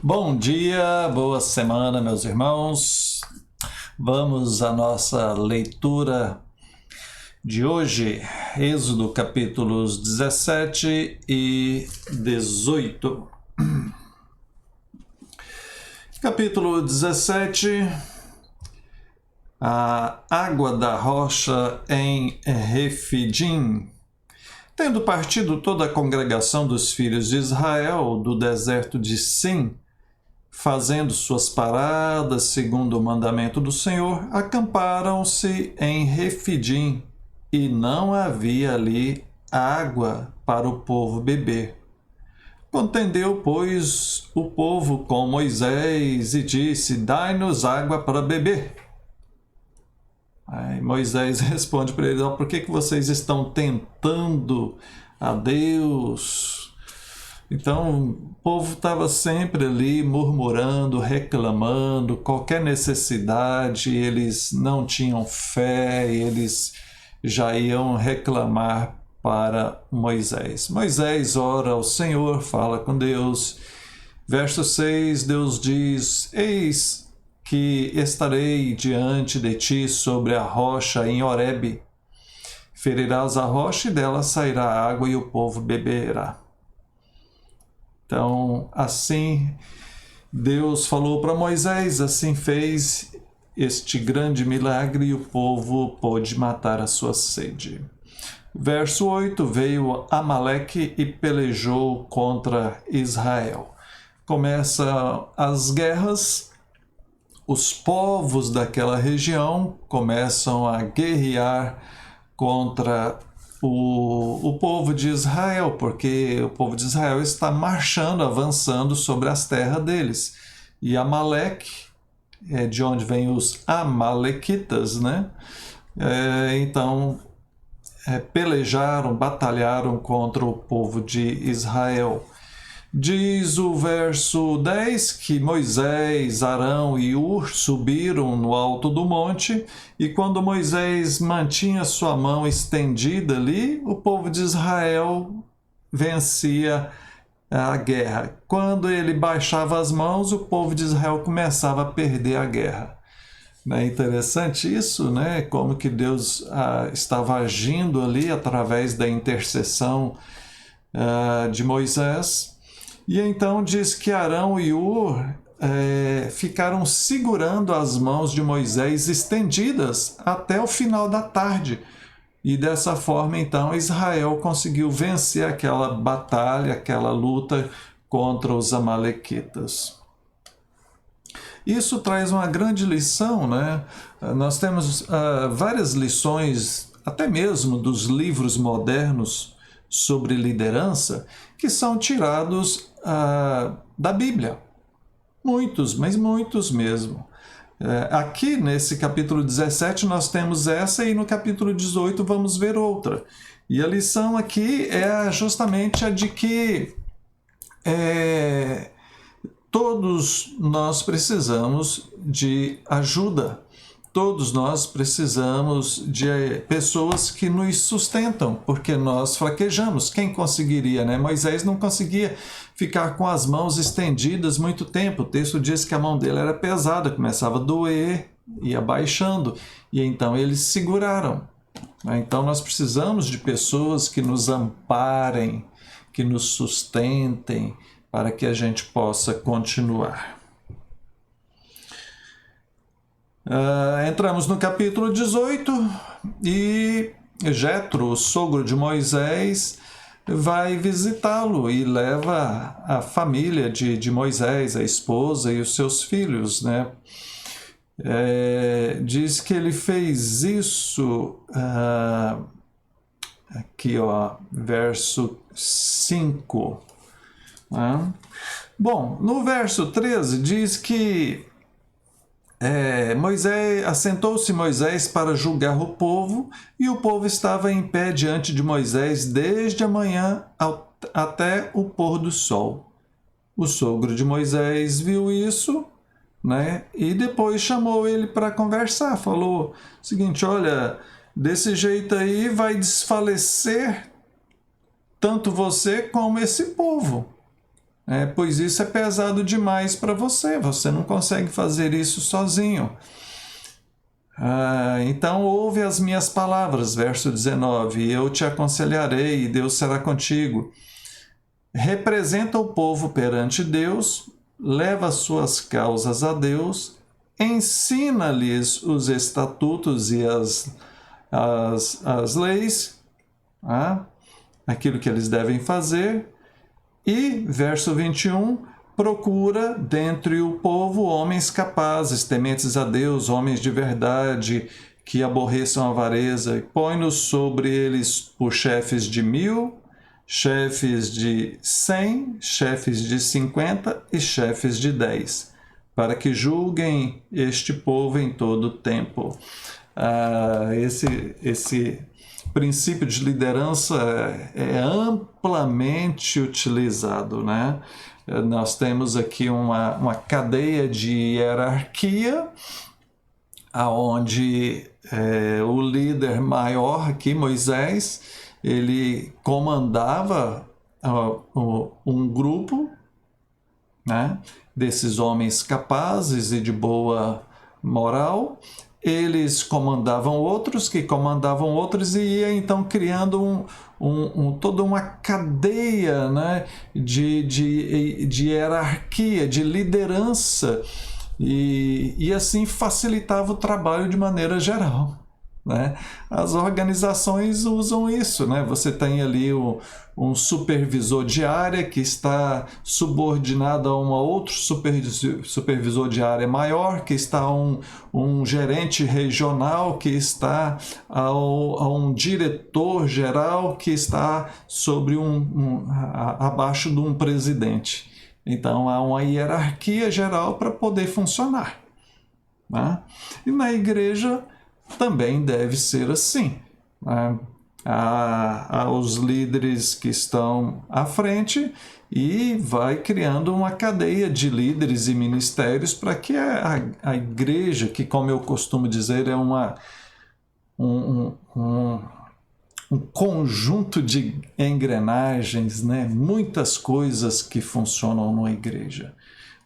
Bom dia, boa semana, meus irmãos. Vamos à nossa leitura de hoje, Êxodo capítulos 17 e 18. Capítulo 17, a água da rocha em Refidim. Tendo partido toda a congregação dos filhos de Israel do deserto de Sim, fazendo suas paradas segundo o mandamento do Senhor, acamparam-se em Refidim, e não havia ali água para o povo beber. Contendeu, pois, o povo com Moisés e disse: Dai-nos água para beber. Aí Moisés responde para eles: por que vocês estão tentando a Deus? Então, o povo estava sempre ali murmurando, reclamando, qualquer necessidade, eles não tinham fé, eles já iam reclamar para Moisés. Moisés ora ao Senhor, fala com Deus. Verso 6, Deus diz: Eis que estarei diante de ti sobre a rocha em Horebe. Ferirás a rocha e dela sairá água e o povo beberá. Então, assim Deus falou para Moisés, assim fez este grande milagre e o povo pôde matar a sua sede. Verso 8, veio Amaleque e pelejou contra Israel. Começam as guerras, os povos daquela região começam a guerrear contra o povo de Israel, porque o povo de Israel está marchando, avançando sobre as terras deles. E Amaleque, é de onde vêm os Amalequitas, né? Pelejaram, batalharam contra o povo de Israel. Diz o verso 10 que Moisés, Arão e Hur subiram no alto do monte, e quando Moisés mantinha sua mão estendida ali, o povo de Israel vencia a guerra. Quando ele baixava as mãos, o povo de Israel começava a perder a guerra. É interessante isso, né? Como que Deus estava agindo ali através da intercessão de Moisés. E então diz que Arão e Hur ficaram segurando as mãos de Moisés estendidas até o final da tarde. E dessa forma, então, Israel conseguiu vencer aquela batalha, aquela luta contra os amalequitas. Isso traz uma grande lição, né? Nós temos várias lições, até mesmo dos livros modernos sobre liderança, que são tirados da Bíblia. Muitos, mas muitos mesmo. Aqui nesse capítulo 17 nós temos essa, e no capítulo 18 vamos ver outra. E a lição aqui é justamente a de que todos nós precisamos de ajuda. Todos nós precisamos de pessoas que nos sustentam, porque nós fraquejamos. Quem conseguiria, né? Moisés não conseguia ficar com as mãos estendidas muito tempo. O texto diz que a mão dele era pesada, começava a doer, ia baixando, e então eles seguraram. Então nós precisamos de pessoas que nos amparem, que nos sustentem, para que a gente possa continuar. Entramos no capítulo 18 e Jetro, o sogro de Moisés, vai visitá-lo e leva a família de Moisés, a esposa e os seus filhos, né? Diz que ele fez isso, aqui ó, verso 5. Bom, no verso 13 diz que assentou-se Moisés para julgar o povo, e o povo estava em pé diante de Moisés desde a manhã até o pôr do sol. O sogro de Moisés viu isso, né? E depois chamou ele para conversar. Falou o seguinte: olha, desse jeito aí vai desfalecer tanto você como esse povo. pois isso é pesado demais para você, você não consegue fazer isso sozinho. Então ouve as minhas palavras, verso 19, eu te aconselharei e Deus será contigo. Representa o povo perante Deus, leva suas causas a Deus, ensina-lhes os estatutos e as leis, aquilo que eles devem fazer. E, verso 21, procura dentre o povo homens capazes, tementes a Deus, homens de verdade, que aborreçam a avareza, e põe-nos sobre eles por chefes de 1000, chefes de 100, chefes de 50 e chefes de 10, para que julguem este povo em todo o tempo. Esse princípio de liderança é amplamente utilizado, né? Nós temos aqui uma cadeia de hierarquia, onde o líder maior aqui, Moisés, ele comandava um grupo, né, desses homens capazes e de boa moral. Eles comandavam outros, que comandavam outros, e ia então criando toda uma cadeia, né, de hierarquia, de liderança, e assim facilitava o trabalho de maneira geral, né? As organizações usam isso, né? Você tem ali um supervisor de área que está subordinado a um outro supervisor de área maior, que está a um gerente regional, que está a um diretor geral, que está sobre abaixo de um presidente. Então há uma hierarquia geral para poder funcionar, né? E na igreja também deve ser assim, né? Há os líderes que estão à frente e vai criando uma cadeia de líderes e ministérios para que a igreja, que, como eu costumo dizer, é um conjunto de engrenagens, né? Muitas coisas que funcionam numa igreja.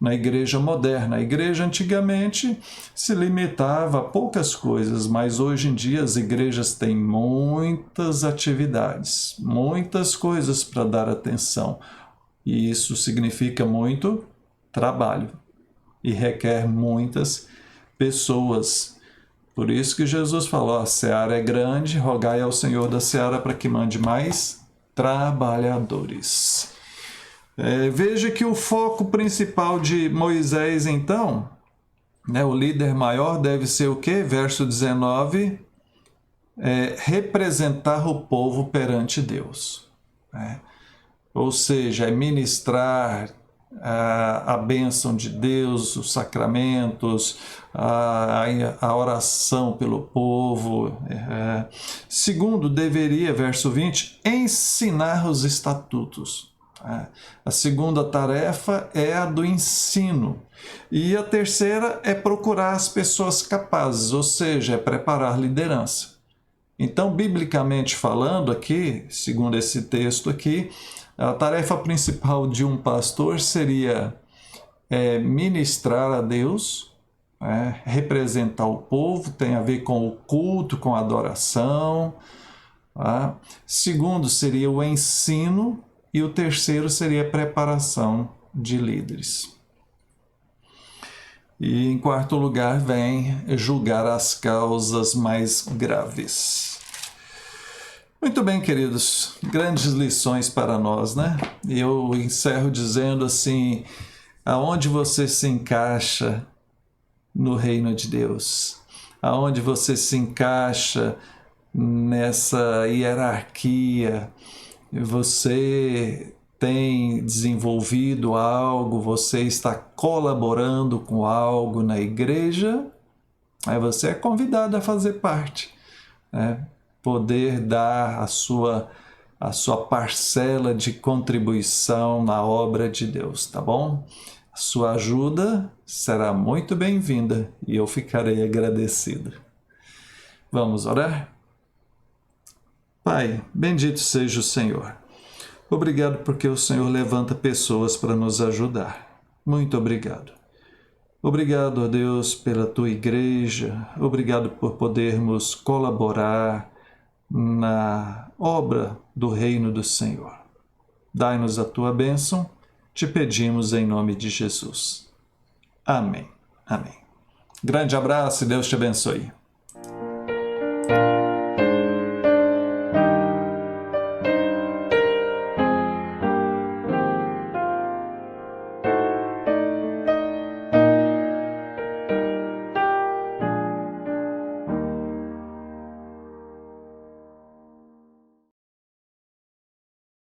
Na igreja moderna, a igreja antigamente se limitava a poucas coisas, mas hoje em dia as igrejas têm muitas atividades, muitas coisas para dar atenção. E isso significa muito trabalho e requer muitas pessoas. Por isso que Jesus falou, a seara é grande, rogai ao Senhor da seara para que mande mais trabalhadores. Veja que o foco principal de Moisés, então, né, o líder maior deve ser o quê? Verso 19, representar o povo perante Deus, né? Ou seja, ministrar a bênção de Deus, os sacramentos, a oração pelo povo. Segundo, deveria, verso 20, ensinar os estatutos. A segunda tarefa é a do ensino. E a terceira é procurar as pessoas capazes, ou seja, é preparar liderança. Então, biblicamente falando aqui, segundo esse texto aqui, a tarefa principal de um pastor seria ministrar a Deus, representar o povo, tem a ver com o culto, com a adoração. Segundo seria o ensino, e o terceiro seria a preparação de líderes. E em quarto lugar vem julgar as causas mais graves. Muito bem, queridos, grandes lições para nós, né? E eu encerro dizendo assim, aonde você se encaixa no reino de Deus? Aonde você se encaixa nessa hierarquia? Você tem desenvolvido algo, você está colaborando com algo na igreja, aí você é convidado a fazer parte, né? Poder dar a sua parcela de contribuição na obra de Deus, tá bom? A sua ajuda será muito bem-vinda e eu ficarei agradecido. Vamos orar? Pai, bendito seja o Senhor. Obrigado porque o Senhor levanta pessoas para nos ajudar. Muito obrigado. Obrigado, ó Deus, pela tua igreja. Obrigado por podermos colaborar na obra do reino do Senhor. Dai-nos a tua bênção, te pedimos em nome de Jesus. Amém. Amém. Grande abraço e Deus te abençoe.